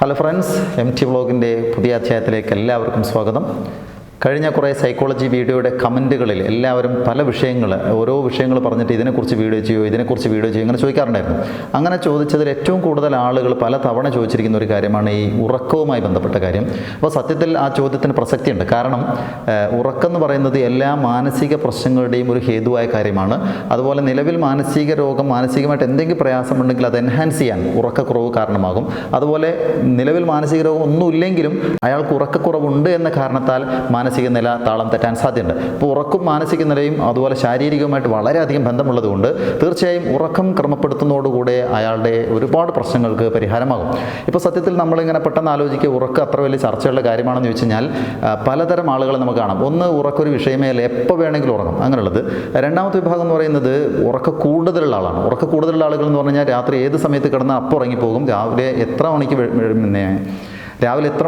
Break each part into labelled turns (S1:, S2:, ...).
S1: Hello friends, MT വ്ളോഗിൻ്റെ പുതിയ അധ്യായത്തിലേക്ക് എല്ലാവർക്കും സ്വാഗതം. കഴിഞ്ഞ കുറേ സൈക്കോളജി വീഡിയോയുടെ കമൻറ്റുകളിൽ എല്ലാവരും പല ഓരോ വിഷയങ്ങൾ പറഞ്ഞിട്ട് ഇതിനെക്കുറിച്ച് വീഡിയോ ചെയ്യോ ഇങ്ങനെ ചോദിക്കാറുണ്ടായിരുന്നു. അങ്ങനെ ചോദിച്ചതിൽ ഏറ്റവും കൂടുതൽ ആളുകൾ പല തവണ ചോദിച്ചിരിക്കുന്ന ഒരു കാര്യമാണ് ഈ ഉറക്കവുമായി ബന്ധപ്പെട്ട കാര്യം. അപ്പോൾ സത്യത്തിൽ ആ ചോദ്യത്തിന് പ്രസക്തിയുണ്ട്. കാരണം ഉറക്കം എന്ന് പറയുന്നത് എല്ലാ മാനസിക പ്രശ്നങ്ങളുടെയും ഒരു ഹേതുവായ കാര്യമാണ്. അതുപോലെ നിലവിൽ മാനസികമായിട്ട് എന്തെങ്കിലും പ്രയാസമുണ്ടെങ്കിൽ അത് എൻഹാൻസ് ചെയ്യാൻ ഉറക്കക്കുറവ് കാരണമാകും. അതുപോലെ നിലവിൽ മാനസിക രോഗം ഒന്നുമില്ലെങ്കിലും അയാൾക്ക് ഉറക്കക്കുറവുണ്ട് എന്ന കാരണത്താൽ മാനസിക നില താളം തെറ്റാൻ സാധ്യതയുണ്ട്. അപ്പോൾ ഉറക്കും മാനസിക നിലയും അതുപോലെ ശാരീരികവുമായിട്ട് വളരെയധികം ബന്ധമുള്ളതുകൊണ്ട് തീർച്ചയായും ഉറക്കം ക്രമപ്പെടുത്തുന്നതോടുകൂടെ അയാളുടെ ഒരുപാട് പ്രശ്നങ്ങൾക്ക് പരിഹാരമാകും. ഇപ്പോൾ സത്യത്തിൽ നമ്മളിങ്ങനെ പെട്ടെന്ന് ആലോചിക്കുക, ഉറക്കം അത്ര വലിയ ചർച്ചയുള്ള കാര്യമാണെന്ന് ചോദിച്ചു കഴിഞ്ഞാൽ പലതരം ആളുകളെ നമുക്ക് കാണാം. ഒന്ന്, ഉറക്കൊരു വിഷയമേ അല്ല, എപ്പോൾ വേണമെങ്കിലും ഉറങ്ങും അങ്ങനെയുള്ളത്. രണ്ടാമത്തെ വിഭാഗം എന്ന് പറയുന്നത് ഉറക്കം കൂടുതലുള്ള ആളാണ്. ഉറക്കം കൂടുതലുള്ള ആളുകൾ എന്ന് പറഞ്ഞു കഴിഞ്ഞാൽ രാത്രി ഏത് സമയത്ത് കിടന്നാൽ അപ്പോൾ ഉറങ്ങിപ്പോകും. രാവിലെ എത്ര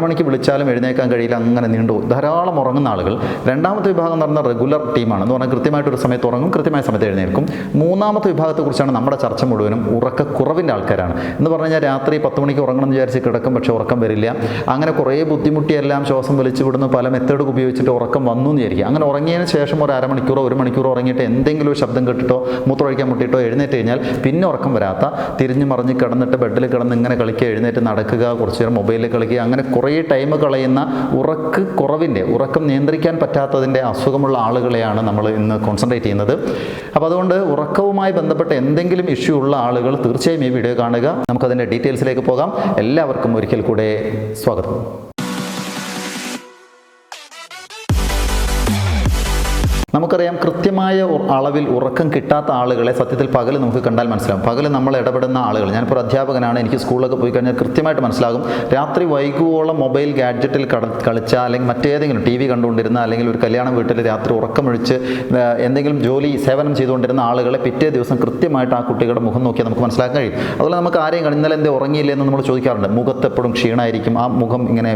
S1: മണിക്ക് വിളിച്ചാലും എഴുന്നേക്കാൻ കഴിയില്ല, അങ്ങനെ ധാരാളം ഉറങ്ങുന്ന ആളുകൾ. രണ്ടാമത്തെ വിഭാഗം എന്ന് പറഞ്ഞാൽ റെഗുലർ ടീമാണ്. എന്ന് പറഞ്ഞാൽ കൃത്യമായിട്ടൊരു സമയത്ത് ഉറങ്ങും, കൃത്യമായ സമയത്ത് എഴുന്നേൽക്കും. മൂന്നാമത്തെ വിഭാഗത്തെക്കുറിച്ചാണ് നമ്മുടെ ചർച്ച മുഴുവനും. ഉറക്കക്കുറവിൻ്റെ ആൾക്കാരാണ്. എന്ന് പറഞ്ഞു കഴിഞ്ഞാൽ രാത്രി 10 മണിക്ക് ഉറങ്ങണം എന്ന് വിചാരിച്ച് കിടക്കും, പക്ഷേ ഉറക്കം വരില്ല. അങ്ങനെ കുറേ ബുദ്ധിമുട്ടിയെല്ലാം ശ്വാസം വലിച്ചു വിടുന്നു, പല മെത്തേഡ് ഉപയോഗിച്ചിട്ട് ഉറക്കം വന്നു എന്ന് വിചാരിക്കുക. അങ്ങനെ ഉറങ്ങിയതിന് ശേഷം ഒരു അരമണിക്കൂറോ 1 മണിക്കൂറോ ഉറങ്ങിയിട്ട് എന്തെങ്കിലും ഒരു ശബ്ദം കേട്ടിട്ടോ മൂത്രമൊഴിക്കാൻ മുട്ടിയിട്ടോ എഴുന്നേറ്റ് കഴിഞ്ഞാൽ പിന്നെ ഉറക്കം വരാത്ത, തിരിഞ്ഞ് മറിഞ്ഞ് കിടന്നിട്ട് ബെഡിൽ കിടന്ന് ഇങ്ങനെ കളിക്കുക, എഴുന്നേറ്റ് നടക്കുക, കുറച്ച് നേരം മൊബൈലിൽ കളിക്കുക, അങ്ങനെ കുറേ ടൈം കളയുന്ന ഉറക്കം നിയന്ത്രിക്കാൻ പറ്റാത്തതിൻ്റെ അസുഖമുള്ള ആളുകളെയാണ് നമ്മൾ ഇന്ന് കോൺസെൻട്രേറ്റ് ചെയ്യുന്നത്. അപ്പോൾ അതുകൊണ്ട് ഉറക്കവുമായി ബന്ധപ്പെട്ട എന്തെങ്കിലും ഇഷ്യൂ ഉള്ള ആളുകൾ തീർച്ചയായും ഈ വീഡിയോ കാണുക. നമുക്കതിൻ്റെ ഡീറ്റെയിൽസിലേക്ക് പോകാം. എല്ലാവർക്കും ഒരിക്കൽ കൂടെ സ്വാഗതം. നമുക്കറിയാം, കൃത്യമായ അളവിൽ ഉറക്കം കിട്ടാത്ത ആളുകളെ സത്യത്തിൽ പകൽ നമുക്ക് കണ്ടാൽ മനസ്സിലാവും. പകൽ നമ്മൾ ഇടപെടുന്ന ആളുകൾ, ഞാനിപ്പോൾ അധ്യാപകനാണ്, എനിക്ക് സ്കൂളിലൊക്കെ പോയി കഴിഞ്ഞാൽ കൃത്യമായിട്ട് മനസ്സിലാകും. രാത്രി വൈകുവോളം മൊബൈൽ ഗാഡ്ജറ്റിൽ കളിച്ച, അല്ലെങ്കിൽ മറ്റേതെങ്കിലും TV കണ്ടുകൊണ്ടിരുന്ന, അല്ലെങ്കിൽ ഒരു കല്യാണം വീട്ടിൽ രാത്രി ഉറക്കമൊഴിച്ച് എന്തെങ്കിലും സേവനം ചെയ്തുകൊണ്ടിരുന്ന ആളുകളെ പിറ്റേ ദിവസം കൃത്യമായിട്ട് ആ കുട്ടികളുടെ മുഖം നോക്കിയാൽ നമുക്ക് മനസ്സിലാക്കാൻ കഴിയും. അതുപോലെ നമുക്ക് ആരെയും ഇന്നലെ എന്തേ ഉറങ്ങിയില്ലേ എന്ന് നമ്മൾ ചോദിക്കാറുണ്ട്. മുഖത്ത് എപ്പോഴും ക്ഷീണമായിരിക്കും, ആ മുഖം ഇങ്ങനെ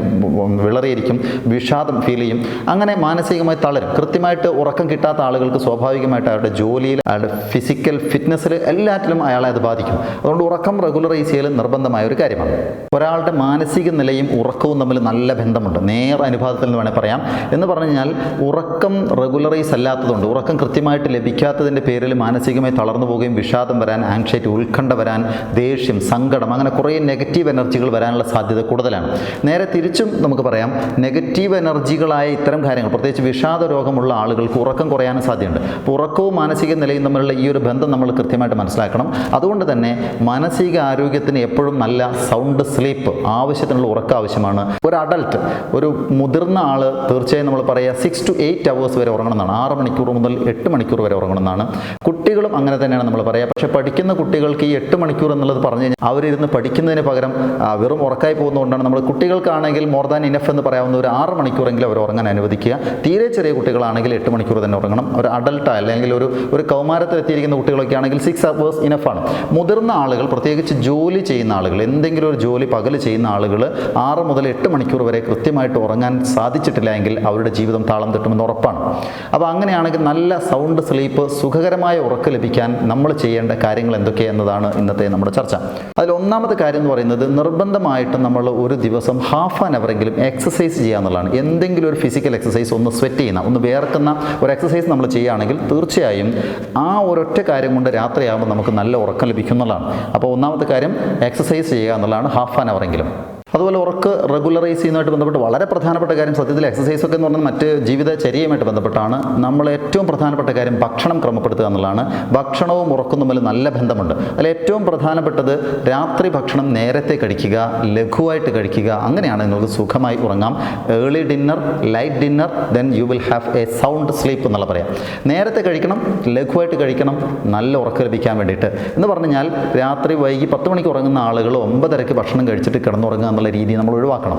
S1: വിളറിയിരിക്കും, വിഷാദം ഫീൽ ചെയ്യും, അങ്ങനെ മാനസികമായി തളരും. കൃത്യമായിട്ട് ഉറക്കം കിട്ടാത്ത ആളുകൾക്ക് സ്വാഭാവികമായിട്ട് അയാളുടെ ജോലിയിൽ, അയാളുടെ ഫിസിക്കൽ ഫിറ്റ്നസ്സിൽ എല്ലാറ്റിലും അയാളെ അത് ബാധിക്കും. അതുകൊണ്ട് ഉറക്കം റെഗുലറൈസ് ചെയ്യൽ നിർബന്ധമായ ഒരു കാര്യമാണ്. ഒരാളുടെ മാനസിക നിലയും ഉറക്കവും തമ്മിൽ നല്ല ബന്ധമുണ്ട്. നേർ അനുപാതത്തിൽ എന്ന് വേണമെങ്കിൽ പറയാം. എന്ന് പറഞ്ഞു കഴിഞ്ഞാൽ ഉറക്കം റെഗുലറൈസ് അല്ലാത്തതുകൊണ്ട്, ഉറക്കം കൃത്യമായിട്ട് ലഭിക്കാത്തതിൻ്റെ പേരിൽ മാനസികമായി തളർന്നു പോവുകയും വിഷാദം വരാൻ, ആങ്സൈറ്റി, ഉത്കണ്ഠ വരാൻ, ദേഷ്യം, സങ്കടം, അങ്ങനെ കുറേ നെഗറ്റീവ് എനർജികൾ വരാനുള്ള സാധ്യത കൂടുതലാണ്. നേരെ തിരിച്ചും നമുക്ക് പറയാം, നെഗറ്റീവ് എനർജികളായ ഇത്തരം കാര്യങ്ങൾ, പ്രത്യേകിച്ച് വിഷാദ രോഗമുള്ള ആളുകൾക്ക് ഉറക്കം കുറയാനും സാധ്യതയുണ്ട്. അപ്പോൾ ഉറക്കവും മാനസിക നിലയും തമ്മിലുള്ള ഈ ഒരു ബന്ധം നമ്മൾ കൃത്യമായിട്ട് മനസ്സിലാക്കണം. അതുകൊണ്ട് തന്നെ മാനസിക ആരോഗ്യത്തിന് എപ്പോഴും നല്ല സൗണ്ട് സ്ലീപ്പ്, ആവശ്യത്തിനുള്ള ഉറക്കം ആവശ്യമാണ്. ഒരു അഡൽട്ട്, ഒരു മുതിർന്ന ആൾ തീർച്ചയായും നമ്മൾ പറയുക 6 to 8 hours വരെ ഉറങ്ങണമെന്നാണ്. 6 മണിക്കൂർ മുതൽ 8 മണിക്കൂർ വരെ ഉറങ്ങണമെന്നാണ്. കുട്ടികളും അങ്ങനെ തന്നെയാണ് നമ്മൾ പറയുക. പക്ഷേ പഠിക്കുന്ന കുട്ടികൾക്ക് ഈ 8 മണിക്കൂർ എന്നുള്ളത് പറഞ്ഞു കഴിഞ്ഞാൽ അവരിരുന്ന് പഠിക്കുന്നതിന് പകരം വെറും ഉറക്കായി പോകുന്നതുകൊണ്ടാണ് നമ്മൾ കുട്ടികൾക്കാണെങ്കിൽ മോർ ദാൻ ഇനഫ് എന്ന് പറയാവുന്ന ഒരു 6 മണിക്കൂറെങ്കിലും അവർ ഉറങ്ങാൻ അനുവദിക്കുക. തീരെ ചെറിയ കുട്ടികളാണെങ്കിൽ 8 മണിക്കൂർ തന്നെ ഉറങ്ങണം. ഒരു അഡൽട്ട് അല്ലെങ്കിൽ ഒരു കൗമാരത്തിൽ എത്തിയിരിക്കുന്ന കുട്ടികളൊക്കെ ആണെങ്കിൽ 6 hours ഇനഫാണ്. മുതിർന്ന ആളുകൾ, പ്രത്യേകിച്ച് ജോലി ചെയ്യുന്ന ആളുകൾ, എന്തെങ്കിലും ഒരു ജോലി പകൽ ചെയ്യുന്ന ആളുകൾ 6 മുതൽ 8 മണിക്കൂർ വരെ കൃത്യമായിട്ട് ഉറങ്ങാൻ സാധിച്ചിട്ടില്ല എങ്കിൽ അവരുടെ ജീവിതം താളം തെട്ടുമെന്ന് ഉറപ്പാണ്. അപ്പോൾ അങ്ങനെയാണെങ്കിൽ നല്ല സൗണ്ട് സ്ലീപ്പ്, സുഖകരമായ ഉറക്കം ലഭിക്കാൻ നമ്മൾ ചെയ്യേണ്ട കാര്യങ്ങൾ എന്തൊക്കെയെന്നതാണ് ഇന്നത്തെ നമ്മുടെ ചർച്ച. അതിൽ ഒന്നാമത്തെ കാര്യം എന്ന് പറയുന്നത്, നിർബന്ധമായിട്ടും നമ്മൾ ഒരു ദിവസം ½ an hour എങ്കിലും എക്സസൈസ് ചെയ്യുക എന്നുള്ളതാണ്. എന്തെങ്കിലും ഒരു ഫിസിക്കൽ എക്സസൈസ്, ഒന്ന് സ്വെറ്റ് ചെയ്യുന്ന, ഒന്ന് വേർക്കുന്ന ഒരു എക്സസൈസ് നമ്മൾ ചെയ്യുകയാണെങ്കിൽ തീർച്ചയായും ആ ഒരൊറ്റ കാര്യം കൊണ്ട് രാത്രിയാകുമ്പോൾ നമുക്ക് നല്ല ഉറക്കം ലഭിക്കുന്നതാണ്. അപ്പോൾ ഒന്നാമത്തെ കാര്യം എക്സസൈസ് ചെയ്യുക എന്നുള്ളതാണ്, ½ an hour എങ്കിലും. അതുപോലെ ഉറക്കം റെഗുലറൈസ് ചെയ്യുന്നതുമായിട്ട് ബന്ധപ്പെട്ട് വളരെ പ്രധാനപ്പെട്ട കാര്യം, സത്യത്തിൽ എക്സസൈസൊക്കെ എന്ന് പറഞ്ഞാൽ മറ്റ് ജീവിതചര്യയുമായിട്ട് ബന്ധപ്പെട്ടാണ്. നമ്മൾ ഏറ്റവും പ്രധാനപ്പെട്ട കാര്യം ഭക്ഷണം ക്രമപ്പെടുത്തുക എന്നുള്ളതാണ്. ഭക്ഷണവും ഉറക്കും തമ്മിൽ നല്ല ബന്ധമുണ്ട്. അതിൽ ഏറ്റവും പ്രധാനപ്പെട്ടത് രാത്രി ഭക്ഷണം നേരത്തെ കഴിക്കുക, ലഘുവായിട്ട് കഴിക്കുക. അങ്ങനെയാണ് നിങ്ങൾക്ക് സുഖമായി ഉറങ്ങാം. Early dinner, light dinner, then you will have a sound sleep എന്നുള്ള പറയാം. നേരത്തെ കഴിക്കണം, ലഘുവായിട്ട് കഴിക്കണം, നല്ല ഉറക്കം ലഭിക്കാൻ വേണ്ടിയിട്ട്. എന്ന് പറഞ്ഞാൽ രാത്രി വൈകി 10 മണിക്ക് ഉറങ്ങുന്ന ആളുകൾ 9:30 ഭക്ഷണം കഴിച്ചിട്ട് കിടന്നുറങ്ങുക എന്നുള്ള രീതി നമ്മൾ ഒഴിവാക്കണം.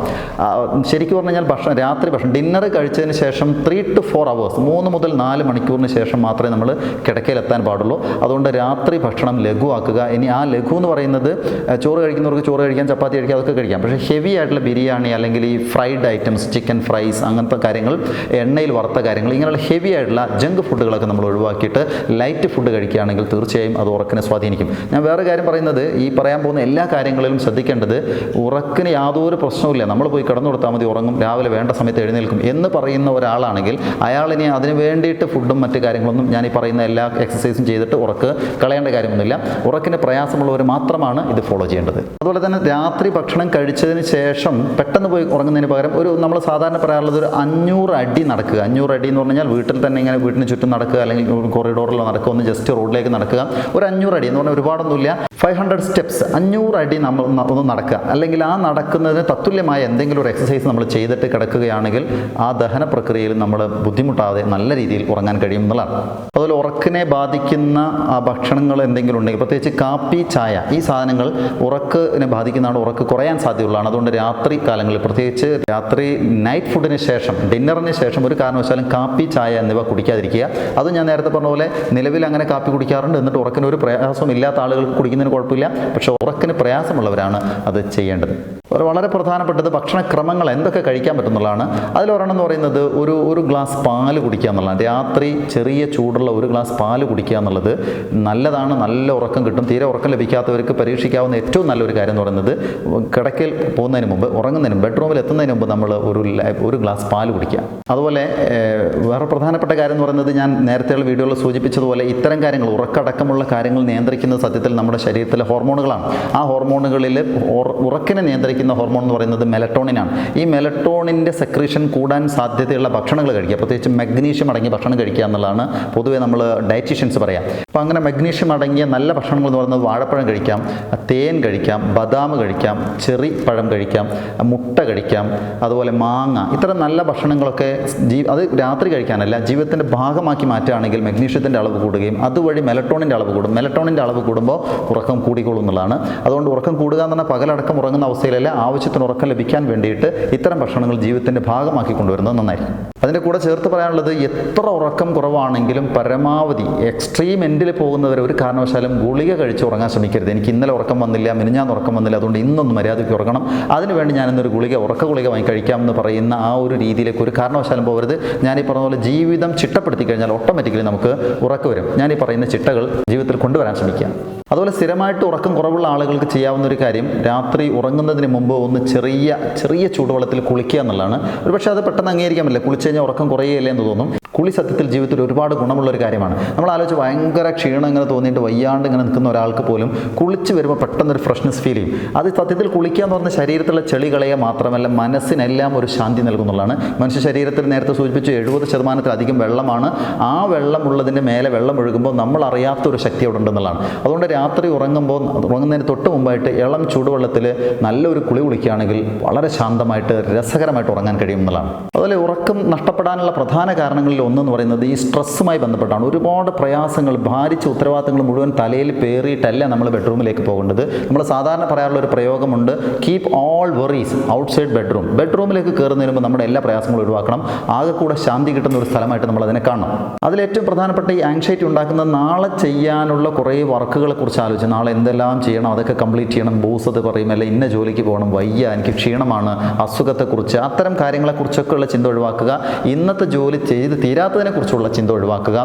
S1: ശരിക്കും പറഞ്ഞു കഴിഞ്ഞാൽ രാത്രി ഭക്ഷണം ഡിന്നർ കഴിച്ചതിന് ശേഷം 3 to 4 hours, 3 മുതൽ 4 മണിക്കൂറിന് ശേഷം മാത്രമേ നമ്മൾ കിടക്കയിലെത്താൻ പാടുള്ളൂ. അതുകൊണ്ട് രാത്രി ഭക്ഷണം ലഘുവാക്കുക. ഇനി ആ ലഘു എന്ന് പറയുന്നത്, ചോറ് കഴിക്കുന്നവർക്ക് ചോറ് കഴിക്കാം, ചപ്പാത്തി കഴിക്കാം, അതൊക്കെ കഴിക്കാം. പക്ഷേ ഹെവി ആയിട്ടുള്ള ബിരിയാണി, അല്ലെങ്കിൽ ഈ ഫ്രൈഡ് ഐറ്റംസ്, ചിക്കൻ ഫ്രൈസ്, അങ്ങനത്തെ കാര്യങ്ങൾ, എണ്ണയിൽ വറുത്ത കാര്യങ്ങൾ, ഇങ്ങനെയുള്ള ഹെവി ആയിട്ടുള്ള ജങ്ക് ഫുഡുകളൊക്കെ നമ്മൾ ഒഴിവാക്കിയിട്ട് ലൈറ്റ് ഫുഡ് കഴിക്കുകയാണെങ്കിൽ തീർച്ചയായും അത് ഉറക്കിനെ സ്വാധീനിക്കും. ഞാൻ വേറെ കാര്യം പറയുന്നത്, ഈ പറയാൻ പോകുന്ന എല്ലാ കാര്യങ്ങളിലും ശ്രദ്ധിക്കേണ്ടത്, ഉറക്കിന് ഉറക്കത്തിന് യാതൊരു പ്രശ്നവുമില്ല, നമ്മൾ പോയി കിടന്നു കൊടുത്താൽ മതി, ഉറങ്ങും, രാവിലെ വേണ്ട സമയത്ത് എഴുന്നേൽക്കും എന്ന് പറയുന്ന ഒരാളാണെങ്കിൽ അയാളിനി അതിന് വേണ്ടിയിട്ട് ഫുഡും മറ്റു കാര്യങ്ങളൊന്നും ഞാൻ ഈ പറയുന്ന എല്ലാ എക്സസൈസും ചെയ്തിട്ട് ഉറക്ക് കളയേണ്ട കാര്യമൊന്നുമില്ല. ഉറക്കിന് പ്രയാസമുള്ളവർ മാത്രമാണ് ഇത് ഫോളോ ചെയ്യേണ്ടത്. അതുപോലെ തന്നെ രാത്രി ഭക്ഷണം കഴിച്ചതിന് ശേഷം പെട്ടെന്ന് പോയി ഉറങ്ങുന്നതിന് പകരം നമ്മൾ സാധാരണ പറയാറുള്ളത് ഒരു 500 അടി നടക്കുക. 500 അടി എന്ന് പറഞ്ഞാൽ വീട്ടിൽ തന്നെ ഇങ്ങനെ വീട്ടിന് ചുറ്റും നടക്കുക, അല്ലെങ്കിൽ കോറിഡോറിൽ നടക്കുക, ഒന്ന് ജസ്റ്റ് റോഡിലേക്ക് നടക്കുക. ഒരു 500 അടി എന്ന് പറഞ്ഞാൽ ഒരുപാടൊന്നുമില്ല, 500 സ്റ്റെപ്സ്, 500 അടി നമ്മൾ ഒന്ന് നടക്കുക. അല്ലെങ്കിൽ ആ നടക്കുന്നതിന് തത്തുല്യമായ എന്തെങ്കിലും ഒരു എക്സസൈസ് നമ്മൾ ചെയ്തിട്ട് കിടക്കുകയാണെങ്കിൽ ആ ദഹന പ്രക്രിയയിൽ നമ്മൾ ബുദ്ധിമുട്ടാതെ നല്ല രീതിയിൽ ഉറങ്ങാൻ കഴിയും എന്നുള്ളതാണ്. അതുപോലെ ഉറക്കിനെ ബാധിക്കുന്ന ഭക്ഷണങ്ങൾ എന്തെങ്കിലും ഉണ്ടെങ്കിൽ, പ്രത്യേകിച്ച് കാപ്പി, ചായ, ഈ സാധനങ്ങൾ ഉറക്കിനെ ബാധിക്കുന്നതാണ്, ഉറക്ക് കുറയാൻ സാധ്യതയുള്ളതാണ്. അതുകൊണ്ട് രാത്രി കാലങ്ങളിൽ, പ്രത്യേകിച്ച് രാത്രി നൈറ്റ് ഫുഡിന് ശേഷം, ഡിന്നറിന് ശേഷം ഒരു കാരണവശാലും കാപ്പി, ചായ എന്നിവ കുടിക്കാതിരിക്കുക. അത് ഞാൻ നേരത്തെ പറഞ്ഞ പോലെ നിലവിൽ അങ്ങനെ കാപ്പി കുടിക്കാറുണ്ട്, എന്നിട്ട് ഉറക്കിന് ഒരു പ്രയാസം ഇല്ലാത്ത ആളുകൾക്ക് കുടിക്കുന്നതിന് കുഴപ്പമില്ല. പക്ഷേ ഉറക്കിന് പ്രയാസമുള്ളവരാണ് അത് ചെയ്യേണ്ടത്. വളരെ പ്രധാനപ്പെട്ടത് ഭക്ഷണക്രമങ്ങൾ എന്തൊക്കെ കഴിക്കാൻ പറ്റുന്നുള്ളതാണ്. അതിലൊരെണ്ണം എന്ന് പറയുന്നത് ഒരു ഗ്ലാസ് പാല് കുടിക്കുക എന്നുള്ളതാണ്. രാത്രി ചെറിയ ചൂടുള്ള ഒരു ഗ്ലാസ് പാല് കുടിക്കുക എന്നുള്ളത് നല്ലതാണ്, നല്ല ഉറക്കം കിട്ടും. തീരെ ഉറക്കം ലഭിക്കാത്തവർക്ക് പരീക്ഷിക്കാവുന്ന ഏറ്റവും നല്ലൊരു കാര്യം എന്ന് പറയുന്നത് കിടക്കയിൽ പോകുന്നതിന് മുമ്പ്, ഉറങ്ങുന്നതിന് ബെഡ്റൂമിൽ എത്തുന്നതിന് മുമ്പ് നമ്മൾ ഒരു ഗ്ലാസ് പാല് കുടിക്കുക. അതുപോലെ വേറെ പ്രധാനപ്പെട്ട കാര്യം എന്ന് പറയുന്നത്, ഞാൻ നേരത്തെയുള്ള വീഡിയോയിൽ സൂചിപ്പിച്ചതുപോലെ ഇത്തരം കാര്യങ്ങൾ, ഉറക്കടക്കമുള്ള കാര്യങ്ങൾ നിയന്ത്രിക്കുന്നത് സത്യത്തിൽ നമ്മുടെ ശരീരത്തിലെ ഹോർമോണുകളാണ്. ആ ഹോർമോണുകളിൽ ഉറക്കിനെ നിയന്ത്രിക്കുന്ന ഹോർമോൺ എന്ന് പറയുന്നത് മെലറ്റോണിനാണ്. ഈ മെലറ്റോണിൻ്റെ സെക്രീഷൻ കൂടാൻ സാധ്യതയുള്ള ഭക്ഷണങ്ങൾ കഴിക്കുക, പ്രത്യേകിച്ച് മഗ്നീഷ്യം അടങ്ങിയ ഭക്ഷണം കഴിക്കുക എന്നുള്ളതാണ് പൊതുവേ നമ്മൾ ഡയറ്റീഷ്യൻസ് പറയാം. അപ്പോൾ അങ്ങനെ മഗ്നീഷ്യം അടങ്ങിയ നല്ല ഭക്ഷണങ്ങൾ എന്ന് പറയുന്നത് വാഴപ്പഴം കഴിക്കാം, തേൻ കഴിക്കാം, ബദാം കഴിക്കാം, ചെറി പഴം കഴിക്കാം, മുട്ട കഴിക്കാം, അതുപോലെ മാങ്ങ. ഇത്തരം നല്ല ഭക്ഷണങ്ങളൊക്കെ അത് രാത്രി കഴിക്കാനല്ല, ജീവിതത്തിൻ്റെ ഭാഗമാക്കി മാറ്റുകയാണെങ്കിൽ മഗ്നീഷ്യത്തിൻ്റെ അളവ് കൂടുകയും അതുവഴി മെലറ്റോണിൻ്റെ അളവ് കൂടും. മെലറ്റോണിൻ്റെ അളവ് കൂടുമ്പോൾ ഉറക്കം കൂടിക്കൊള്ളും എന്നുള്ളതാണ്. അതുകൊണ്ട് ഉറക്കം കൂടുക എന്ന് പറഞ്ഞാൽ പകലടക്കം ഉറങ്ങുന്ന അവസ്ഥയിലല്ല, ആവശ്യത്തിന് ഉറക്കം ലഭിക്കാൻ വേണ്ടിയിട്ട് ഇത്തരം ഭക്ഷണങ്ങൾ ജീവിതത്തിൻ്റെ ഭാഗമാക്കി കൊണ്ടുവരുന്നത് നന്നായിരിക്കും. അതിൻ്റെ കൂടെ ചേർത്ത് പറയാനുള്ളത്, എത്ര ഉറക്കം കുറവാണെങ്കിലും പരമാവധി എക്സ്ട്രീം എൻഡിൽ പോകുന്നവരെ ഒരു കാരണവശാലും ഗുളിക കഴിച്ച് ഉറങ്ങാൻ ശ്രമിക്കരുത്. എനിക്ക് ഇന്നലെ ഉറക്കം വന്നില്ല, മിനിഞ്ഞാന്ന് ഉറക്കം വന്നില്ല, അതുകൊണ്ട് ഇന്നൊന്ന് മര്യാദയ്ക്ക് ഉറങ്ങണം, അതിനുവേണ്ടി ഞാനിന്നൊരു ഉറക്ക ഗുളിക വാങ്ങി കഴിക്കാമെന്ന് പറയുന്ന ആ ഒരു രീതിയിലേക്ക് ഒരു കാരണവശാലും പോകരുത്. ഞാനീ പറഞ്ഞ പോലെ ജീവിതം ചിട്ടപ്പെടുത്തി കഴിഞ്ഞാൽ ഓട്ടോമാറ്റിക്കലി നമുക്ക് ഉറക്കം വരും. ഞാനീ പറയുന്ന ചിട്ടകൾ ജീവിതത്തിൽ കൊണ്ടുവരാൻ ശ്രമിക്കുക. അതുപോലെ സ്ഥിരമായിട്ട് ഉറക്കം കുറവുള്ള ആളുകൾക്ക് ചെയ്യാവുന്ന ഒരു കാര്യം, രാത്രി ഉറങ്ങുന്നതിന് മുമ്പ് ഒന്ന് ചെറിയ ചൂടുവെള്ളത്തിൽ കുളിക്കുക എന്നുള്ളതാണ്. ഒരുപക്ഷെ അത് പെട്ടെന്ന് അംഗീകരിക്കാൻ പറ്റില്ല, കുളിച്ച് കഴിഞ്ഞാൽ ഉറക്കം കുറയുകയില്ലേ എന്ന് തോന്നും. കുളി സത്യത്തിൽ ജീവിതത്തിൽ ഒരുപാട് ഗുണമുള്ള ഒരു കാര്യമാണ്. നമ്മൾ ആലോചിച്ച് ഭയങ്കര ക്ഷീണം ഇങ്ങനെ തോന്നിയിട്ട് വയ്യാണ്ട് ഇങ്ങനെ നിൽക്കുന്ന ഒരാൾക്ക് പോലും കുളിച്ച് വരുമ്പോൾ പെട്ടെന്നൊരു ഫ്രഷ്നെസ് ഫീൽ ചെയ്യും. അത് സത്യത്തിൽ കുളിക്കുക എന്ന് പറഞ്ഞാൽ ശരീരത്തിലുള്ള ചെളി കളയുക മാത്രമല്ല, മനസ്സിനെല്ലാം ഒരു ശാന്തി നൽകുന്നുള്ളതാണ്. മനുഷ്യ ശരീരത്തിൽ നേരത്തെ സൂചിപ്പിച്ചു 70% വെള്ളമാണ്. ആ വെള്ളം ഉള്ളതിൻ്റെ മേലെ വെള്ളം ഒഴുകുമ്പോൾ നമ്മൾ അറിയാത്തൊരു ശക്തി അവിടെ ഉണ്ടെന്നുള്ളതാണ്. അതുകൊണ്ട് രാത്രി ഉറങ്ങുന്നതിന് തൊട്ട് മുമ്പായിട്ട് ഇളം ചൂടുവെള്ളത്തിൽ നല്ലൊരു കുളിക്കുകയാണെങ്കിൽ വളരെ ശാന്തമായിട്ട് രസകരമായിട്ട് ഉറങ്ങാൻ കഴിയുമെന്നുള്ളതാണ്. അതുപോലെ ഉറക്കം നഷ്ടപ്പെടാനുള്ള പ്രധാന കാരണങ്ങളിൽ ഒന്നെന്ന് പറയുന്നത് ഈ സ്ട്രെസ്സുമായി ബന്ധപ്പെട്ടാണ്. ഒരുപാട് പ്രയാസങ്ങൾ, ഭാരിച്ച ഉത്തരവാദിത്തങ്ങൾ മുഴുവൻ തലയിൽ പേറിയിട്ടല്ല നമ്മൾ ബെഡ്റൂമിലേക്ക് പോകേണ്ടത്. നമ്മൾ സാധാരണ പറയാറുള്ള ഒരു പ്രയോഗമുണ്ട്, keep all worries outside bedroom. ബെഡ്റൂമിലേക്ക് കയറുന്നതിന് മുമ്പ് നമ്മുടെ എല്ലാ പ്രയാസങ്ങളും ഒഴിവാക്കണം. ആകെ കൂടെ ശാന്തി കിട്ടുന്ന ഒരു സ്ഥലമായിട്ട് നമ്മൾ അതിനെ കാണണം. അതിലേറ്റവും പ്രധാനപ്പെട്ട ഈ ആങ്സൈറ്റി ഉണ്ടാക്കുന്ന നാളെ ചെയ്യാനുള്ള കുറേ വർക്കുകളെ കുറിച്ച് ആലോചിച്ച്, നാളെ എന്തെല്ലാം ചെയ്യണം, അതൊക്കെ കംപ്ലീറ്റ് ചെയ്യണം, ബോസ് അത് പറയും, അല്ല ഇന്ന ജോലിക്ക് പോകണം, വയ്യ, എനിക്ക് ക്ഷീണമാണ്, അസുഖത്തെക്കുറിച്ച്, അത്തരം കാര്യങ്ങളെക്കുറിച്ചൊക്കെ ഉള്ള ചിന്ത ഒഴിവാക്കുക. ഇന്നത്തെ ജോലി ചെയ്ത് തീരാത്തതിനെ കുറിച്ചുള്ള ചിന്ത ഒഴിവാക്കുക.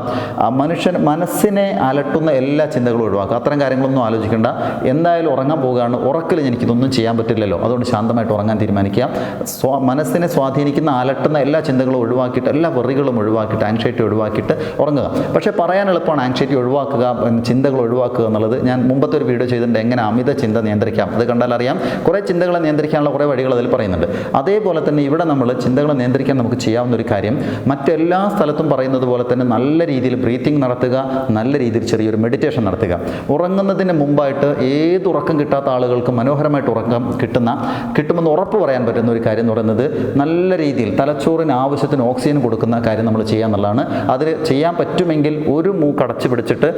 S1: മനസ്സിനെ അലട്ടുന്ന എല്ലാ ചിന്തകളും ഒഴിവാക്കുക. അത്തരം കാര്യങ്ങളൊന്നും ആലോചിക്കേണ്ട. എന്തായാലും ഉറങ്ങാൻ പോകുകയാണ്, ഉറക്കിൽ എനിക്കിതൊന്നും ചെയ്യാൻ പറ്റില്ലല്ലോ, അതുകൊണ്ട് ശാന്തമായിട്ട് ഉറങ്ങാൻ തീരുമാനിക്കുക. മനസ്സിനെ സ്വാധീനിക്കുന്ന അലട്ടുന്ന എല്ലാ ചിന്തകളും ഒഴിവാക്കിയിട്ട്, എല്ലാ വെറികളും ഒഴിവാക്കിയിട്ട്, ആങ്സൈറ്റി ഒഴിവാക്കിയിട്ട് ഉറങ്ങുക. പക്ഷേ പറയാൻ എളുപ്പമാണ് ആങ്സൈറ്റി ഒഴിവാക്കുക, ചിന്തകൾ ഒഴിവാക്കുക എന്നുള്ളത്. ഞാൻ മുമ്പത്തെ ഒരു വീഡിയോ ചെയ്തിട്ടുണ്ട്, എങ്ങനെ അമിത ചിന്ത നിയന്ത്രിക്കാം. അത് കണ്ടാൽ അറിയാം. കുറേ ചിന്തകളെ നിയന്ത്രിക്കാനുള്ള കുറേ വഴികൾ അതിൽ പറയുന്നുണ്ട്. അതേപോലെ തന്നെ ഇവിടെ നമ്മൾ ചിന്തകളെ നിയന്ത്രിക്കാൻ നമുക്ക് ചെയ്യാവുന്ന ഒരു കാര്യം, മറ്റെല്ലാ സ്ഥലത്തും പറയുന്നത് പോലെ തന്നെ നല്ല രീതിയിൽ ബ്രീത്തിങ് നടത്തുക, നല്ല രീതിയിൽ ചെറിയൊരു മെഡിറ്റേഷൻ നടത്തുക. ഉറങ്ങുന്നതിന് മുമ്പായിട്ട് ഏത് ഉറക്കം കിട്ടാത്ത ആളുകൾക്ക് മനോഹരമായിട്ട് ഉറക്കം കിട്ടുമെന്ന് ഉറപ്പ് പറയാൻ പറ്റുന്ന ഒരു കാര്യം എന്ന് പറയുന്നത്, നല്ല രീതിയിൽ തലച്ചോറിന് ആവശ്യത്തിന് ഓക്സിജൻ കൊടുക്കുന്ന കാര്യം നമ്മൾ ചെയ്യുക എന്നുള്ളതാണ്. അതിന് ചെയ്യാൻ പറ്റുമെങ്കിൽ ഒരു മൂക്ക് അടച്ചു പിടിച്ചിട്ട്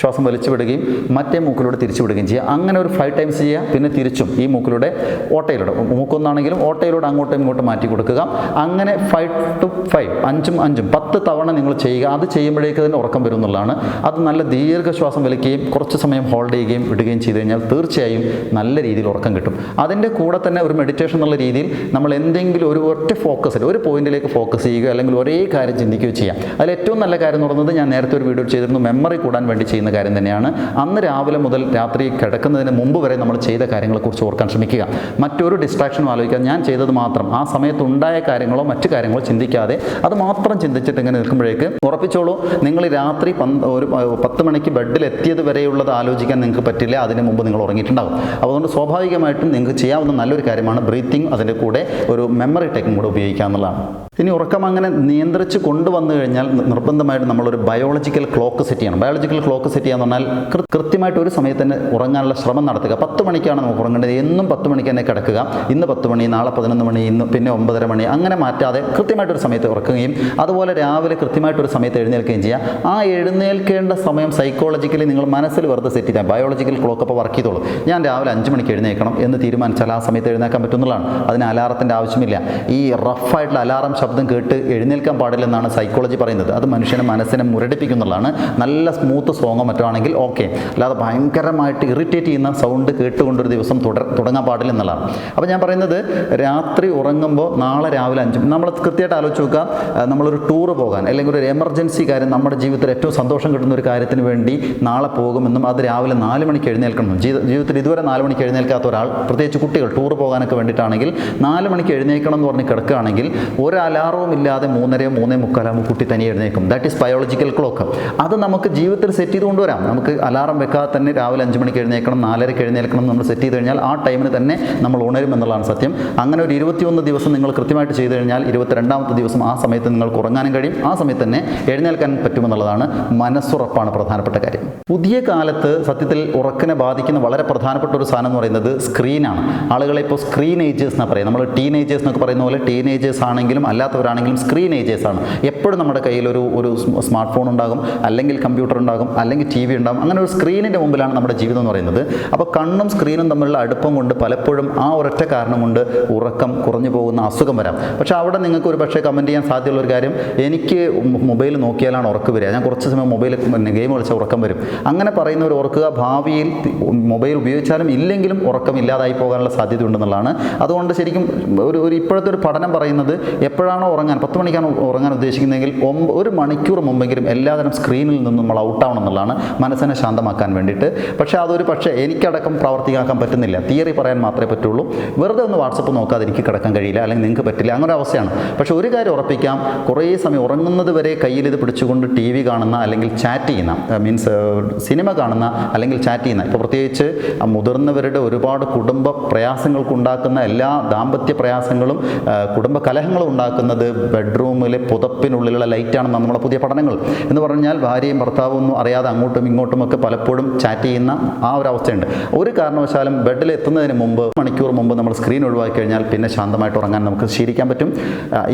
S1: ശ്വാസം വലിച്ചു വിടുകയും മറ്റേ മൂക്കിലൂടെ തിരിച്ചു വിടുകയും ചെയ്യുക. അങ്ങനെ ഒരു 5 ടൈംസ് ചെയ്യുക. പിന്നെ തിരിച്ചും ഈ മൂക്കിലൂടെ ഓട്ടയിലൂടെ, മൂക്കൊന്നാണെങ്കിലും ഓട്ടയിലൂടെ അങ്ങോട്ടും ഇങ്ങോട്ടും മാറ്റി കൊടുക്കുക. അങ്ങനെ 5 to 5 5 10 തവണ നിങ്ങൾ ചെയ്യുക. അത് ചെയ്യുമ്പോഴേക്ക് തന്നെ ഉറക്കം വരും എന്നുള്ളതാണ്. അത് നല്ല ദീർഘശ്വാസം വലിക്കുകയും കുറച്ച് സമയം ഹോൾഡ് ചെയ്യുകയും വിടുകയും ചെയ്ത് കഴിഞ്ഞാൽ തീർച്ചയായും നല്ല രീതിയിൽ ഉറക്കം കിട്ടും. അതിൻ്റെ കൂടെ തന്നെ ഒരു മെഡിറ്റേഷൻ എന്നുള്ള രീതിയിൽ നമ്മൾ എന്തെങ്കിലും ഒരു ഒറ്റ ഫോക്കസിൽ ഒരു പോയിന്റിലേക്ക് ഫോക്കസ് ചെയ്യുക, അല്ലെങ്കിൽ ഒരേ കാര്യം ചിന്തിക്കുകയോ ചെയ്യാം. അതിൽ ഏറ്റവും നല്ല കാര്യം എന്ന് പറയുന്നത്, ഞാൻ നേരത്തെ ഒരു വീഡിയോ ചെയ്തിരുന്നു, മെമ്മറി കൂടാൻ വേണ്ടി ചെയ്യുന്ന ചെയ്യുന്ന കാര്യം തന്നെയാണ്. അന്ന് രാവിലെ മുതൽ രാത്രി കിടക്കുന്നതിന് മുമ്പ് വരെ നമ്മൾ ചെയ്ത കാര്യങ്ങളെക്കുറിച്ച് ഓർക്കാൻ ശ്രമിക്കുക. മറ്റൊരു ഡിസ്ട്രാക്ഷനും ആലോചിക്കാൻ ഞാൻ ചെയ്തത് മാത്രം, ആ സമയത്തുണ്ടായ കാര്യങ്ങളോ മറ്റു കാര്യങ്ങളോ ചിന്തിക്കാതെ അത് മാത്രം ചിന്തിച്ചിട്ട് ഇങ്ങനെ നിൽക്കുമ്പോഴേക്ക് ഉറപ്പിച്ചോളൂ, നിങ്ങൾ രാത്രി ഒരു 10 മണിക്ക് ബെഡിൽ എത്തിയത് വരെയുള്ളത് ആലോചിക്കാൻ നിങ്ങൾക്ക് പറ്റില്ല. അതിന് മുമ്പ് നിങ്ങൾ ഉറങ്ങിയിട്ടുണ്ടാകും. അതുകൊണ്ട് സ്വാഭാവികമായിട്ടും നിങ്ങൾക്ക് ചെയ്യാവുന്ന നല്ലൊരു കാര്യമാണ് ബ്രീത്തിങ്, അതിൻ്റെ കൂടെ ഒരു മെമ്മറി ടെക്നിക്കും കൂടെ ഉപയോഗിക്കുക എന്നുള്ളതാണ്. ഇനി ഉറക്കം അങ്ങനെ നിയന്ത്രിച്ച് കൊണ്ടുവന്നു കഴിഞ്ഞാൽ നിർബന്ധമായിട്ട് നമ്മളൊരു ബയോളജിക്കൽ ക്ലോക്ക് സെറ്റ് ചെയ്യണം. ബയോളജിക്കൽ ക്ലോക്ക് സെറ്റ് ചെയ്യാന്ന് പറഞ്ഞാൽ കൃത്യമായിട്ട് ഒരു സമയത്ത് തന്നെ ഉറങ്ങാനുള്ള ശ്രമം നടത്തുക. 10 മണിക്കാണ് നമുക്ക് ഉറങ്ങേണ്ടത്, എന്നും 10 മണിക്ക് തന്നെ കിടക്കുക. ഇന്ന് 10 മണി, നാളെ 11 മണി, ഇന്ന് പിന്നെ 9:30 മണി, അങ്ങനെ മാറ്റാതെ കൃത്യമായിട്ടൊരു സമയത്ത് ഉറക്കുകയും അതുപോലെ രാവിലെ കൃത്യമായിട്ടൊരു സമയത്ത് എഴുന്നേൽക്കുകയും ചെയ്യുക. ആ എഴുന്നേൽക്കേണ്ട സമയം സൈക്കോളജിക്കലി നിങ്ങൾ മനസ്സിൽ വെറുതെ സെറ്റ് ചെയ്താൽ ബയോളജിക്കൽ ക്ലോക്ക് അപ്പോൾ വർക്ക് ചെയ്തോളൂ. ഞാൻ രാവിലെ 5 മണിക്ക് എഴുന്നേൽക്കണം എന്ന് തീരുമാനിച്ചാൽ ആ സമയത്ത് എഴുന്നേൽക്കാൻ പറ്റുന്നതാണ്. അതിന് അലാറത്തിൻ്റെ ആവശ്യമില്ല. ഈ റഫായിട്ടുള്ള അലാറം ശബ്ദം കേട്ട് എഴുന്നേൽക്കാൻ പാടില്ലെന്നാണ് സൈക്കോളജി പറയുന്നത്. അത് മനുഷ്യനെ മനസ്സിനെ മുരടിപ്പിക്കുന്നുള്ളതാണ്. നല്ല സ്മൂത്ത് സോങ്ങോ മറ്റോ ആണെങ്കിൽ ഓക്കെ, അല്ലാതെ ഭയങ്കരമായിട്ട് ഇറിറ്റേറ്റ് ചെയ്യുന്ന സൗണ്ട് കേട്ടുകൊണ്ടൊരു ദിവസം തുടങ്ങാൻ പാടില്ലെന്നുള്ളതാണ്. അപ്പോൾ ഞാൻ പറയുന്നത്, രാത്രി ഉറങ്ങുമ്പോൾ നാളെ രാവിലെ 5 നമ്മൾ കൃത്യമായിട്ട് ആലോചിച്ച് നോക്കുക. നമ്മളൊരു ടൂറ് പോകാൻ അല്ലെങ്കിൽ ഒരു എമർജൻസി കാര്യം, നമ്മുടെ ജീവിതത്തിൽ ഏറ്റവും സന്തോഷം കിട്ടുന്ന ഒരു കാര്യത്തിന് വേണ്ടി നാളെ പോകുമെന്നും അത് രാവിലെ 4 മണിക്ക് എഴുന്നേൽക്കണം. ജീവിതത്തിൽ ഇതുവരെ 4 മണിക്ക് എഴുന്നേൽക്കാത്ത ഒരാൾ, പ്രത്യേകിച്ച് കുട്ടികൾ ടൂറ് പോകാനൊക്കെ വേണ്ടിയിട്ടാണെങ്കിൽ 4 മണിക്ക് എഴുന്നേൽക്കണം എന്ന് പറഞ്ഞ് കിടക്കുകയാണെങ്കിൽ ഒരു അലാറവും ഇല്ലാതെ 3:30 3:45 കുട്ടി തനിയെ എഴുന്നേൽക്കും. That is biological clock. അത് നമുക്ക് ജീവിതത്തിൽ സെറ്റ് ചെയ്ത് കൊണ്ടുവരാം. നമുക്ക് അലാറം വെക്കാതെ തന്നെ രാവിലെ 5 മണിക്ക് എഴുന്നേൽക്കണം, 4:30ക്ക് എഴുന്നേൽക്കണം നമ്മൾ സെറ്റ് ചെയ്ത് കഴിഞ്ഞാൽ ആ ടൈമിന് തന്നെ നമ്മൾ ഉണരും എന്നുള്ളതാണ് സത്യം. അങ്ങനെ ഒരു 21 ദിവസം നിങ്ങൾ കൃത്യമായിട്ട് ചെയ്ത് കഴിഞ്ഞാൽ 22ാമത്തെ ദിവസം ആ സമയത്ത് നിങ്ങൾക്ക് ഉറങ്ങാനും കഴിയും, ആ സമയത്ത് തന്നെ എഴുന്നേൽക്കാൻ പറ്റുമെന്നുള്ളതാണ്. മനസ്സുറപ്പാണ് പ്രധാനപ്പെട്ട കാര്യം. പുതിയ കാലത്ത് സത്യത്തിൽ ഉറക്കിനെ ബാധിക്കുന്ന വളരെ പ്രധാനപ്പെട്ട ഒരു സാധനം എന്ന് പറയുന്നത് സ്ക്രീനാണ്. ആളുകളെ ഇപ്പോൾ സ്ക്രീൻ ഏജേഴ്സ് എന്നാണ് പറയുന്നത്. നമ്മൾ ടീനേജേഴ്സ് എന്നൊക്കെ പറയുന്ന പോലെ ടീനേജേഴ്സ് ആണെങ്കിലും അല്ലാത്തവരാണെങ്കിലും സ്ക്രീൻ ഏജേഴ്സാണ്. എപ്പോഴും നമ്മുടെ കയ്യിൽ ഒരു സ്മാർട്ട് ഫോൺ ഉണ്ടാകും, അല്ലെങ്കിൽ കമ്പ്യൂട്ടർ ഉണ്ടാകും, അല്ലെങ്കിൽ TV ഉണ്ടാകും. അങ്ങനെ ഒരു സ്ക്രീനിൻ്റെ മുമ്പിലാണ് നമ്മുടെ ജീവിതം എന്ന് പറയുന്നത്. അപ്പോൾ കണ്ണും സ്ക്രീനും തമ്മിലുള്ള അടുപ്പം കൊണ്ട് പലപ്പോഴും ആ ഒരൊറ്റ കാരണം കൊണ്ട് ഉറക്കം കുറഞ്ഞു പോകുന്ന അസുഖം വരാം. പക്ഷേ അവിടെ നിങ്ങൾക്ക് ഒരു പക്ഷേ കമൻറ്റ് ചെയ്യാൻ സാധ്യതയുള്ള ഒരു കാര്യം, എനിക്ക് മൊബൈൽ നോക്കിയാലാണ് ഉറക്കം വരിക, ഞാൻ കുറച്ച് സമയം മൊബൈൽ ഗെയിം കളിച്ചാൽ ഉറക്കം വരും. അങ്ങനെ പറയുന്നവർ ഓർക്കുക, ഭാവിയിൽ മൊബൈൽ ഉപയോഗിച്ചാലും ഇല്ലെങ്കിലും ഉറക്കം ഇല്ലാതായി പോകാനുള്ള സാധ്യത ഉണ്ടെന്നുള്ളതാണ്. അതുകൊണ്ട് ശരിക്കും ഇപ്പോഴത്തെ ഒരു പഠനം പറയുന്നത്, എപ്പോഴാണോ ഉറങ്ങാൻ 10 മണിക്കാണ് ഉറങ്ങാൻ ഉദ്ദേശിക്കുന്നതെങ്കിൽ 1 മണിക്കൂർ മുമ്പെങ്കിലും എല്ലാതരം സ്ക്രീനിൽ നിന്നും നമ്മൾ ഔട്ടാവണം എന്നുള്ളതാണ്, മനസ്സിനെ ശാന്തമാക്കാൻ വേണ്ടിയിട്ട്. പക്ഷേ എനിക്കടക്കം പ്രവർത്തിക്കാക്കാൻ പറ്റുന്നില്ല. തിയറി പറയാൻ മാത്രമേ പറ്റുള്ളൂ. വെറുതെ ഒന്ന് വാട്സപ്പ് നോക്കാതെ എനിക്ക് കിടക്കാൻ കഴിയില്ല, അല്ലെങ്കിൽ നിങ്ങൾക്ക് പറ്റില്ല, അങ്ങനെ ഒരു അവസ്ഥയാണ്. പക്ഷേ ഒരു കാര്യം ഉറപ്പിക്കാം, കുറേ സമയം ഉറങ്ങുന്നത് വരെ കയ്യിൽ ഇത് പിടിച്ചുകൊണ്ട് TV കാണുന്ന അല്ലെങ്കിൽ ചാറ്റ് ചെയ്യുന്ന, മീൻസ് സിനിമ കാണുന്ന അല്ലെങ്കിൽ ചാറ്റ് ചെയ്യുന്ന, ഇപ്പോൾ പ്രത്യേകിച്ച് മുതിർന്നവരുടെ ഒരുപാട് കുടുംബ പ്രയാസങ്ങൾക്കുണ്ടാക്കുന്ന എല്ലാ ദാമ്പത്യ പ്രയാസങ്ങളും കുടുംബ കലഹങ്ങളും ഉണ്ടാക്കുന്നത് ബെഡ്റൂമിലെ പുതപ്പിനുള്ളിലുള്ള ലൈറ്റാണെന്നാണ് നമ്മളെ പുതിയ പഠനങ്ങൾ. എന്ന് പറഞ്ഞാൽ ഭാര്യയും ഭർത്താവും ഒന്നും അറിയാതെ അങ്ങോട്ടും ഇങ്ങോട്ടുമൊക്കെ പലപ്പോഴും ചാറ്റ് ചെയ്യുന്ന ആ ഒരു അവസ്ഥയുണ്ട്. ഒരു കാരണവശാലും ബെഡിൽ എത്തുന്നതിന് മുമ്പ് മണിക്കൂർ മുമ്പ് നമ്മൾ സ്ക്രീൻ ഒഴിവാക്കി കഴിഞ്ഞാൽ പിന്നെ ശാന്തമായിട്ട് ഉറങ്ങാൻ നമുക്ക് ശീലിക്കാൻ പറ്റും.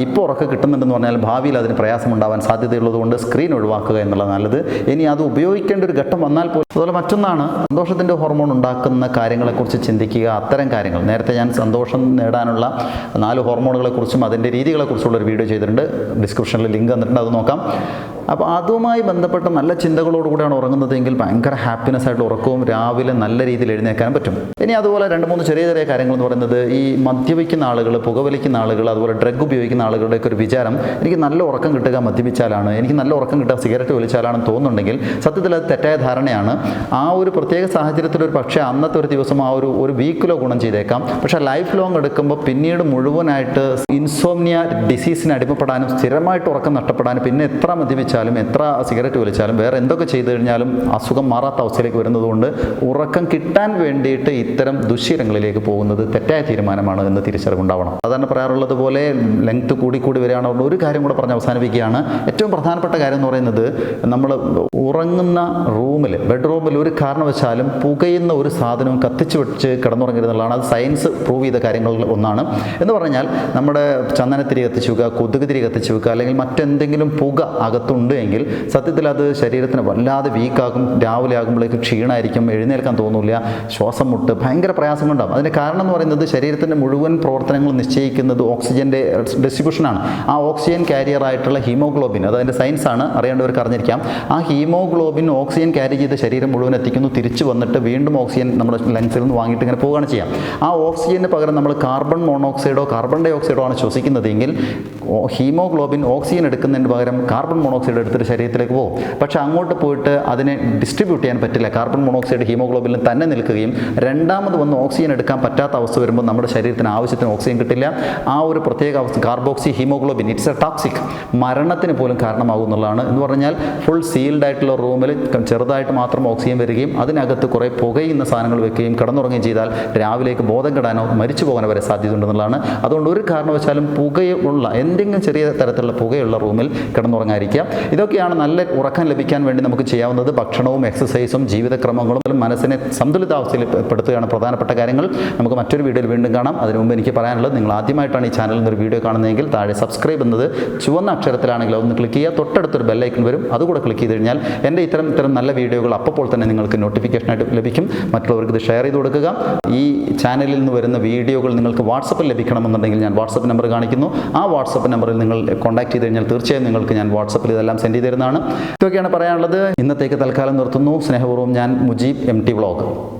S1: ഇപ്പോൾ ഉറക്കം കിട്ടുന്നുണ്ടെന്ന് പറഞ്ഞാൽ ഭാവിയിൽ അതിന് പ്രയാസമുണ്ടാവാൻ സാധ്യതയുള്ളതുകൊണ്ട് സ്ക്രീൻ ഒഴിവാക്കുക എന്നുള്ളത് നല്ലത്. ഇനി അത് ഉപയോഗിക്കേണ്ട ഒരു ഘട്ടം വന്നാൽ പോലും. അതുപോലെ മറ്റൊന്നാണ്, സന്തോഷത്തിൻ്റെ ഹോർമോൺ ഉണ്ടാക്കുന്ന കാര്യങ്ങളെക്കുറിച്ച് ചിന്തിക്കുക. അത്തരം കാര്യങ്ങൾ നേരത്തെ ഞാൻ സന്തോഷം നേടാനുള്ള 4 ഹോർമോണുകളെക്കുറിച്ചും അതിൻ്റെ രീതികളെക്കുറിച്ചുള്ളൊരു വീഡിയോ ചെയ്തിട്ടുണ്ട്. ഡിസ്ക്രിപ്ഷനിൽ ലിങ്ക് തന്നിട്ടുണ്ട്, അത് നോക്കാം. അപ്പോൾ അതുമായി ബന്ധപ്പെട്ട നല്ല ചിന്തകളോടുകൂടിയാണ് ഉറങ്ങുന്നതെങ്കിൽ ഭയങ്കര ഹാപ്പിനെസ് ആയിട്ട് ഉറക്കവും രാവിലെ നല്ല രീതിയിൽ എഴുന്നേൽക്കാനും പറ്റും. ഇനി അതുപോലെ 2-3 ചെറിയ ചെറിയ കാര്യങ്ങൾ എന്ന് പറയുന്നത്, ഈ മദ്യപിക്കുന്ന ആളുകൾ, പുകവലിക്കുന്ന ആളുകൾ, അതുപോലെ ഡ്രഗ് ഉപയോഗിക്കുന്ന ആളുകളുടെയൊക്കെ ഒരു വിചാരം, എനിക്ക് നല്ല ഉറക്കം കിട്ടുക മദ്യപിച്ചാലാണ്, എനിക്ക് നല്ല ഉറക്കം കിട്ടുക സിഗരറ്റ് വലിച്ചാലാണെന്ന് തോന്നുന്നുണ്ടെങ്കിൽ സത്യത്തിൽ അത് തെറ്റായ ധാരണയാണ്. ആ ഒരു പ്രത്യേക സാഹചര്യത്തിൽ ഒരു പക്ഷേ അന്നത്തെ ഒരു ദിവസം ആ ഒരു വീക്കിലോ ഗുണം ചെയ്തേക്കാം. പക്ഷേ ലൈഫ് ലോങ് എടുക്കുമ്പോൾ പിന്നീട് മുഴുവനായിട്ട് ഇൻസോംനിയ ഡിസീസിന് അടിമപ്പെടാനും സ്ഥിരമായിട്ട് ഉറക്കം നഷ്ടപ്പെടാനും, പിന്നെ എത്ര മദ്യപിച്ചാലും എത്ര സിഗരറ്റ് വലിച്ചാലും വേറെ എന്തൊക്കെ ചെയ്തു കഴിഞ്ഞാലും അസുഖം മാറാത്ത അവസ്ഥയിലേക്ക് വരുന്നതുകൊണ്ട് ഉറക്കം കിട്ടാൻ വേണ്ടിയിട്ട് ഇത്തരം ദുശ്ശീലങ്ങളിലേക്ക് പോകുന്നത് തെറ്റായ തീരുമാനമാണ് എന്ന് തിരിച്ചറിവുണ്ടാവണം. സാധാരണ പറയാറുള്ളത് പോലെ ലെങ്ത് കൂടി വരികയാണെന്ന് ഒരു കാര്യം കൂടെ പറഞ്ഞ് അവസാനിപ്പിക്കുകയാണ്. ഏറ്റവും പ്രധാനപ്പെട്ട കാര്യം എന്ന് പറയുന്നത്, നമ്മൾ ഉറങ്ങുന്ന റൂമിൽ, ബെഡ്റൂമിൽ ഒരു കാരണവശാലും പുകയുന്ന ഒരു സാധനവും കത്തിച്ചു വെച്ച് കിടന്നുറങ്ങരുതെന്നുള്ളതാണ്. അത് സയൻസ് പ്രൂവ് ചെയ്ത കാര്യങ്ങളിൽ ഒന്നാണ്. എന്ന് പറഞ്ഞാൽ നമ്മുടെ ചന്ദനത്തിരി കത്തിച്ചു വെക്കുക, കൊതുകുതിരി കത്തിച്ചു വെക്കുക, അല്ലെങ്കിൽ മറ്റെന്തെങ്കിലും പുക അകത്തുണ്ട് എങ്കിൽ സത്യത്തിൽ അത് ശരീരത്തിന് വല്ലാതെ വീക്കാകും. രാവിലെ ആകുമ്പോഴേക്ക് ക്ഷീണമായിരിക്കും, എഴുന്നേൽക്കാൻ തോന്നില്ല, ശ്വാസം മുട്ട്, ഭയങ്കര പ്രയാസങ്ങളുണ്ടാകും. അതിൻ്റെ കാരണം എന്ന് പറയുന്നത്, ശരീരത്തിൻ്റെ മുഴുവൻ പ്രവർത്തനങ്ങൾ നിശ്ചയിക്കുന്നത് ഓക്സിജൻ്റെ ഡിസ്ട്രിബ്യൂഷനാണ്. ആ ഓക്സിജൻ കാരിയർ ആയിട്ടുള്ള ഹീമോഗ്ലോബിൻ, അത് അതിൻ്റെ സയൻസാണ്, അറിയേണ്ടവർക്ക് അറിഞ്ഞിരിക്കാം. ആ ഹീമോഗ്ലോബിൻ ഓക്സിജൻ ക്യാരി ചെയ്ത് ശരീരം മുഴുവൻ എത്തിക്കുന്നു, തിരിച്ചു വന്നിട്ട് വീണ്ടും ഓക്സിജൻ നമ്മുടെ ലങ്സിൽ നിന്ന് വാങ്ങിയിട്ട് ഇങ്ങനെ പോവുകയാണ് ചെയ്യാം. ആ ഓക്സിജന് പകരം നമ്മൾ കാർബൺ മോണോക്സൈഡോ കാർബൺ ഡൈ ഓക്സൈഡോ ആണ് ശ്വസിക്കുന്നതെങ്കിൽ ഹീമോഗ്ലോബിൻ ഓക്സിജൻ എടുക്കുന്നതിന് പകരം കാർബൺ മോണോക്സൈഡ് മോണോക്സൈഡ് എടുത്തിട്ട് ശരീരത്തിലേക്ക് പോകും. പക്ഷേ അങ്ങോട്ട് പോയിട്ട് അതിനെ ഡിസ്ട്രിബ്യൂട്ട് ചെയ്യാൻ പറ്റില്ല. കാർബൺ മോണോക്സൈഡ് ഹീമോഗ്ലോബിനിൽ തന്നെ നിൽക്കുകയും രണ്ടാമത് വന്ന് ഓക്സിജൻ എടുക്കാൻ പറ്റാത്ത അവസ്ഥ വരുമ്പോൾ നമ്മുടെ ശരീരത്തിന് ആവശ്യത്തിന് ഓക്സിജൻ കിട്ടില്ല. ആ ഒരു പ്രത്യേക അവസ്ഥ carboxy haemoglobin it's A toxic, മരണത്തിന് പോലും കാരണമാകും എന്നുള്ളതാണ്. എന്ന് പറഞ്ഞാൽ ഫുൾ സീൽഡ് ആയിട്ടുള്ള റൂമിൽ ചെറുതായിട്ട് മാത്രം ഓക്സിജൻ വരികയും അതിനകത്ത് കുറേ പുകയുന്ന സാധനങ്ങൾ വെക്കുകയും കിടന്നുറങ്ങുകയും ചെയ്താൽ രാവിലേക്ക് ബോധം കെടാനോ മരിച്ചു പോകാനോ വരെ സാധ്യതയുണ്ടെന്നുള്ളതാണ്. അതുകൊണ്ട് ഒരു കാരണവശാലും പുകയുള്ള എന്തെങ്കിലും ചെറിയ തരത്തിലുള്ള പുകയുള്ള റൂമിൽ കിടന്നുറങ്ങാതിരിക്കുക. ഇതൊക്കെയാണ് നല്ല ഉറക്കം ലഭിക്കാൻ വേണ്ടി നമുക്ക് ചെയ്യാവുന്നത്. ഭക്ഷണവും എക്സസൈസും ജീവിതക്രമങ്ങളും മനസ്സിനെ സന്തുലിതാവസ്ഥയിൽ പെടുത്തുകയാണ് പ്രധാനപ്പെട്ട കാര്യങ്ങൾ. നമുക്ക് മറ്റൊരു വീഡിയോയിൽ വീണ്ടും കാണാം. അതിനു മുമ്പ് എനിക്ക് പറയാനുള്ളത്, നിങ്ങൾ ആദ്യമായിട്ടാണ് ഈ ചാനലിൽ നിന്ന് ഒരു വീഡിയോ കാണുന്നതെങ്കിൽ താഴെ സബ്സ്ക്രൈബ് എന്നത് ചുവന്ന അക്ഷരത്തിലാണെങ്കിൽ അതൊന്ന് ക്ലിക്ക് ചെയ്യുക. തൊട്ടടുത്തൊരു ബെല്ലൈക്കൺ വരും, അതുകൂടെ ക്ലിക്ക് ചെയ്ത് കഴിഞ്ഞാൽ എൻ്റെ ഇത്തരം നല്ല വീഡിയോകൾ അപ്പോൾ തന്നെ നിങ്ങൾക്ക് നോട്ടിഫിക്കേഷനായിട്ട് ലഭിക്കും. മറ്റുള്ളവർക്ക് ഇത് ഷെയർ ചെയ്ത് കൊടുക്കുക. ഈ ചാനലിൽ നിന്ന് വരുന്ന വീഡിയോകൾ നിങ്ങൾക്ക് വാട്സപ്പിൽ ലഭിക്കണമെന്നുണ്ടെങ്കിൽ ഞാൻ വാട്സപ്പ് നമ്പർ കാണിക്കുന്നു. ആ വാട്സപ്പ് നമ്പറിൽ നിങ്ങൾ കോൺടാക്ട് ചെയ്ത് കഴിഞ്ഞാൽ തീർച്ചയായും നിങ്ങൾക്ക് ഞാൻ വാട്സപ്പിൽ ഇതെല്ലാം സെൻഡ് ചെയ്ത് തരുന്നതാണ്. ഇതൊക്കെയാണ് പറയാനുള്ളത്. ഇന്നത്തേക്ക് തൽക്കാലം നിർത്തുന്നു. സ്നേഹപൂർവ്വം ഞാൻ മുജീബ് MT വ്ളോഗ്.